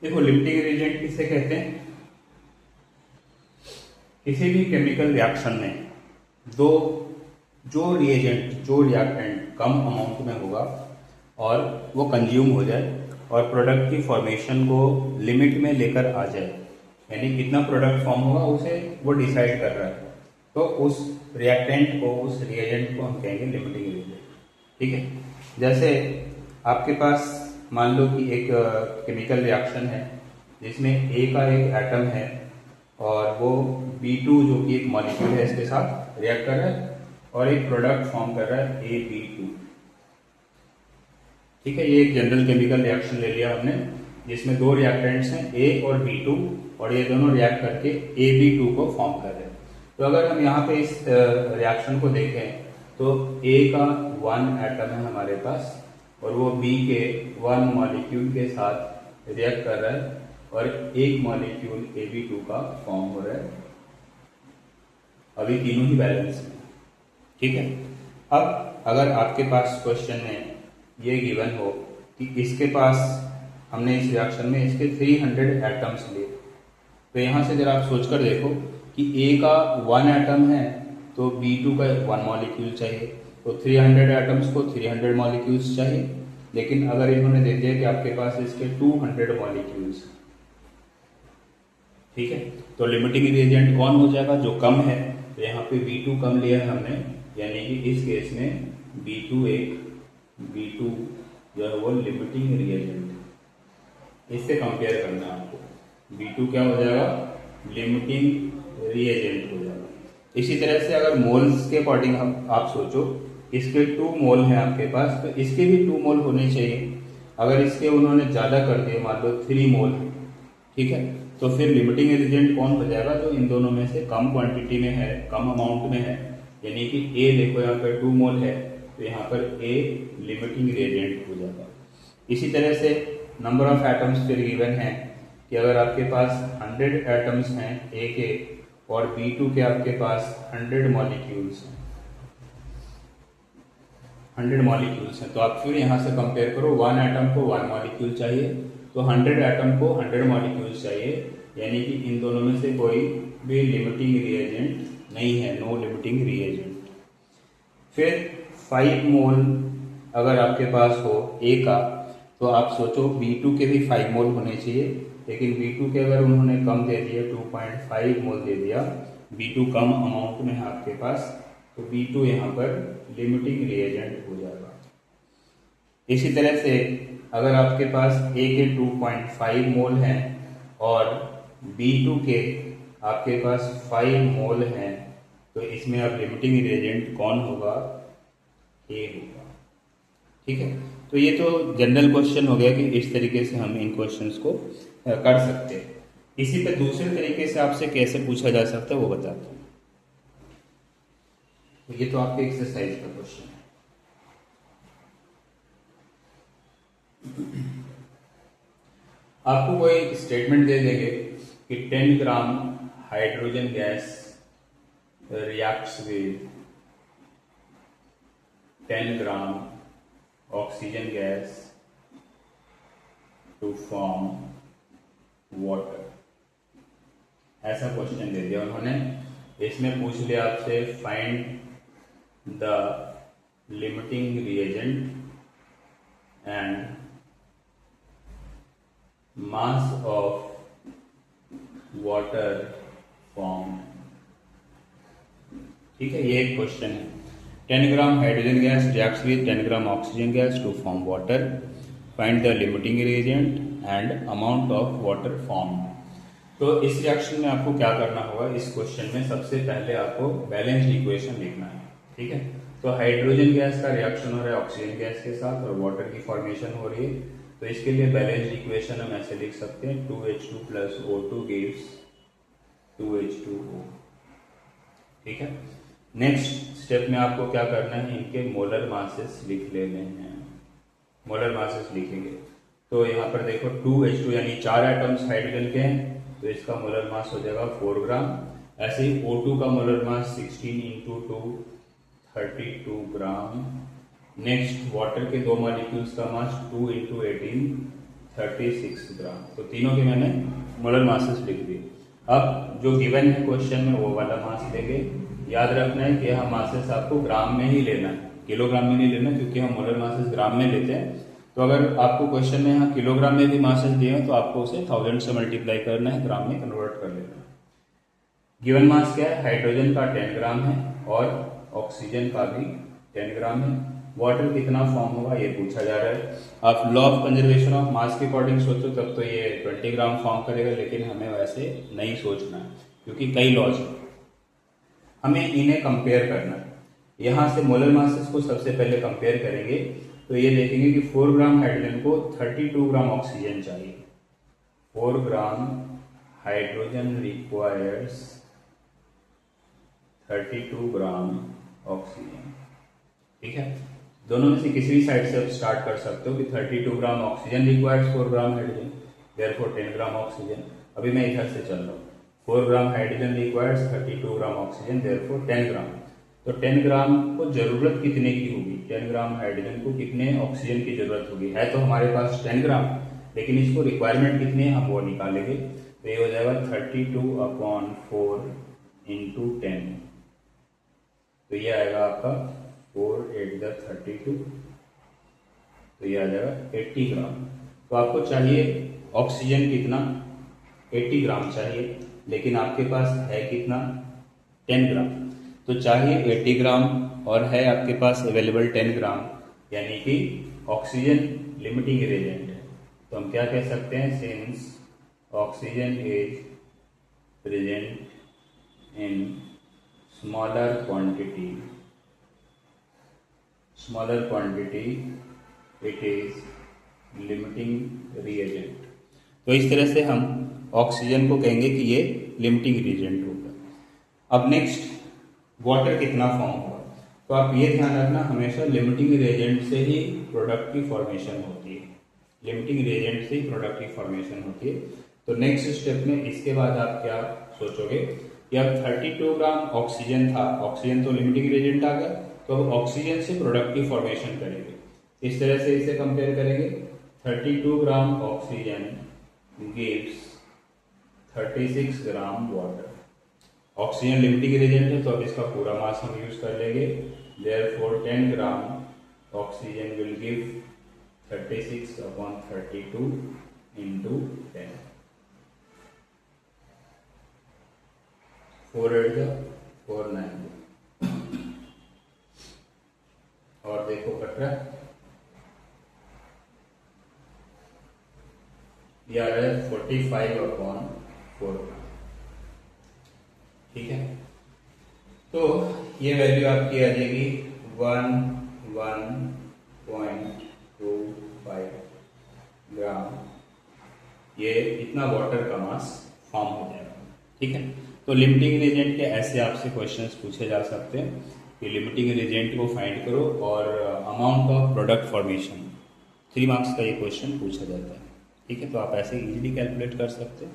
देखो limiting reagent किसे कहते हैं? किसी भी केमिकल रिएक्शन में दो जो रिएक्टेंट कम अमाउंट में होगा और वो कंज्यूम हो जाए और प्रोडक्ट की फॉर्मेशन को लिमिट में लेकर आ जाए, यानी कितना प्रोडक्ट फॉर्म होगा उसे वो डिसाइड कर रहा है, तो उस रिएक्टेंट को, उस रिएजेंट को हम कहेंगे लिमिटिंग रिएजेंट। ठीक है, जैसे आपके पास मान लो कि एक केमिकल रिएक्शन है जिसमें ए का एक एटम है और वो B2 जो कि एक मॉलिक्यूल है इसके साथ रिएक्ट कर रहा है और एक प्रोडक्ट फॉर्म कर रहा है AB2। ठीक है, ये एक जनरल केमिकल रिएक्शन ले लिया हमने जिसमें दो रिएक्टेंट्स हैं A और B2 और ये दोनों रिएक्ट करके AB2 को फॉर्म कर रहे हैं। तो अगर हम यहाँ पे इस रिएक्शन को देखें तो A का 1 एटम है हमारे पास और वो B के 1 मॉलिक्यूल के साथ रिएक्ट कर रहा है और एक मॉलिक्यूल AB2 का फॉर्म हो रहा है। अभी तीनों ही बैलेंस में। ठीक है, अब अगर आपके पास क्वेश्चन में ये गिवन हो कि इसके पास हमने इस रिएक्शन में इसके 300 एटम्स लिए, तो यहाँ से जरा आप सोचकर देखो कि A का 1 एटम है तो B2 का 1 मॉलिक्यूल चाहिए, तो 300 एटम्स को 300 मॉलिक्यूल्स चाहिए। लेकिन अगर इन्होंने दे दिया कि आपके पास इसके 200 मॉलिक्यूल्स, ठीक है, तो लिमिटिंग रिएजेंट कौन हो जाएगा? जो कम है। तो यहाँ पे B2 कम लिया है हमने, यानी कि इस केस में B2 जो है वो लिमिटिंग रिएजेंट। इससे कंपेयर करना है आपको। B2 क्या हो जाएगा? लिमिटिंग रिएजेंट हो जाएगा। इसी तरह से अगर मोल्स के अकॉर्डिंग हम आप सोचो, इसके 2 मोल हैं आपके पास, तो इसके भी 2 मोल होने चाहिए। अगर इसके उन्होंने ज्यादा कर दिए, मान लो 3 मोल, ठीक है, तो फिर लिमिटिंग एजेंट कौन हो जाएगा? जो इन दोनों में से कम क्वांटिटी में है, कम अमाउंट में है, यानी कि A देखो यहाँ पर 2 मोल है तो यहाँ पर A लिमिटिंग रिएजेंट हो जाएगा। इसी तरह से नंबर ऑफ एटम्स फिर गिवन है कि अगर आपके पास 100 एटम्स हैं A के और B2 के आपके पास 100 मॉलिक्यूल्स हैं, 100 मॉलिक्यूल्स हैं, तो आप फिर यहाँ से कंपेयर करो, 1 एटम को 1 मॉलिक्यूल चाहिए तो 100 एटम को 100 मॉलिक्यूल्स चाहिए, यानी कि इन दोनों में से कोई भी लिमिटिंग रिएजेंट नहीं है, नो लिमिटिंग रिएजेंट। फिर 5 मोल अगर आपके पास हो A का, तो आप सोचो B2 के भी 5 मोल होने चाहिए, लेकिन B2 के अगर उन्होंने कम दे दिया, 2.5 मोल दे दिया, B2 कम अमाउंट में है आपके पास, तो B2 यहाँ पर लिमिटिंग रिएजेंट हो जाएगा। इसी तरह से अगर आपके पास A के 2.5 मोल हैं और B2 के आपके पास 5 मोल हैं, तो इसमें अब लिमिटिंग रिएजेंट कौन होगा? A होगा। ठीक है, तो ये तो जनरल क्वेश्चन हो गया कि इस तरीके से हम इन क्वेश्चंस को कर सकते हैं। इसी पे दूसरे तरीके से आपसे कैसे पूछा जा सकता है वो बताता हूँ। ये तो आपके एक्सरसाइज का क्वेश्चन है। आपको कोई स्टेटमेंट दे देंगे कि 10 gram hydrogen gas reacts with 10 gram oxygen gas to form water. ऐसा क्वेश्चन दे दिया उन्होंने। इसमें पूछ लिया आपसे find the limiting reagent and mass of water form. ठीक है, ये एक क्वेश्चन है। 10 gram hydrogen gas reacts with 10 gram oxygen gas to form water, find the limiting reagent and amount of water form. तो इस रिएक्शन में आपको क्या करना होगा? इस क्वेश्चन में सबसे पहले आपको बैलेंस इक्वेशन लिखना है। ठीक है, तो हाइड्रोजन गैस का रिएक्शन हो रहा है ऑक्सीजन गैस के साथ और वाटर की फॉर्मेशन हो रही है, तो इसके लिए बैलेंस इक्वेशन हम ऐसे लिख सकते हैं 2H2 plus O2 gives 2H2O। ठीक है, नेक्स्ट स्टेप में आपको क्या करना है? इनके मोलर मासेस लिख लेने हैं। मोलर मासेस लिखेंगे तो यहाँ पर देखो 2H2 यानी 4 एटम्स हाइड्रोजन के हैं, तो इसका मोलर मास हो जाएगा 4 ग्राम। ऐसे ही O2 का मोलर मास 16 × 2 32 ग्राम। नेक्स्ट वाटर के 2 मॉलिक्यूल्स का मास 2 × 18 36 ग्राम। तो तीनों के मैंने मोलर मासेस लिख दिए। अब जो गिवन है क्वेश्चन में वो वाला मास लेंगे। याद रखना है कि यहाँ मासेस आपको ग्राम में ही लेना है, किलोग्राम में नहीं लेना, क्योंकि हम मोलर मासेस ग्राम में लेते हैं। तो अगर आपको क्वेश्चन में यहाँ किलोग्राम में भी मासेस दिए हैं तो आपको उसे 1000 से मल्टीप्लाई करना है, ग्राम में कन्वर्ट कर लेना है। गिवन मास क्या है? हाइड्रोजन का 10 ग्राम है और ऑक्सीजन का भी 10 ग्राम है। वाटर कितना फॉर्म होगा ये पूछा जा रहा है। आप law of conservation of mass के अकॉर्डिंग सोचो तब तो ये 20 ग्राम फॉर्म करेगा, लेकिन हमें वैसे नहीं सोचना है क्योंकि कई लॉज हैं, हमें इन्हें कंपेयर करना है। यहाँ से मोलर मासेस को सबसे पहले कंपेयर करेंगे तो ये देखेंगे कि 4 ग्राम हाइड्रोजन को 32 ग्राम ऑक्सीजन चाहिए। 4 gram hydrogen requires 32 gram oxygen. ठीक है, दोनों में से किसी भी साइड से आप स्टार्ट कर सकते हो कि 32 gram oxygen requires 4 gram hydrogen, therefore 10 gram oxygen. अभी मैं इधर से चल रहा हूँ। 4 gram hydrogen requires 32 gram oxygen, therefore 10 ग्राम। तो 10 ग्राम को जरूरत कितने की होगी? 10 ग्राम हाइड्रोजन को कितने ऑक्सीजन की जरूरत होगी? है तो हमारे पास 10 ग्राम, लेकिन इसको रिक्वायरमेंट कितनी है हम वो निकालेंगे। तो ये हो जाएगा 32/4 इंटू 10। तो ये आएगा आपका 4 8 32, तो ये आ जाएगा 80 ग्राम। तो आपको चाहिए ऑक्सीजन कितना? 80 ग्राम चाहिए, लेकिन आपके पास है कितना? 10 ग्राम। तो चाहिए 80 ग्राम और है आपके पास अवेलेबल 10 ग्राम, यानी कि ऑक्सीजन लिमिटिंग रिएजेंट है। तो हम क्या कह सकते हैं? Since oxygen is present in smaller quantity it is limiting reagent. तो इस तरह से हम ऑक्सीजन को कहेंगे कि ये लिमिटिंग रिएजेंट होगा। अब नेक्स्ट, वाटर कितना फॉर्म होगा? तो आप ये ध्यान रखना, हमेशा लिमिटिंग रिएजेंट से ही प्रोडक्ट की फॉर्मेशन होती है। लिमिटिंग रिएजेंट से ही प्रोडक्ट की फॉर्मेशन होती है। तो नेक्स्ट स्टेप में इसके बाद आप क्या सोचोगे कि अब 32 ग्राम ऑक्सीजन था, ऑक्सीजन तो लिमिटिंग रिएजेंट आ गया, तो अब ऑक्सीजन से प्रोडक्ट की फॉर्मेशन करेंगे। इस तरह से इसे कंपेयर करेंगे। 32 gram oxygen gives 36 gram water. Oxygen limiting reagent है तो अब इसका पूरा मास हम यूज कर लेंगे। Therefore 10 gram oxygen will give 36/32 into 10। 4 8 4 9 और देखो कट रहा है, ये आ रहा है 45/4। ठीक है, तो ये वैल्यू आपकी आ जाएगी 11.25 ग्राम। ये इतना वाटर का मास फॉर्म हो जाएगा। ठीक है, तो लिमिटिंग रिएजेंट के ऐसे आपसे क्वेश्चंस पूछे जा सकते हैं कि लिमिटिंग रिएजेंट को फाइंड करो और amount of product formation. 3 marks का ये क्वेश्चन पूछा जाता है। ठीक है, तो आप ऐसे इजीली कैलकुलेट कर सकते हैं।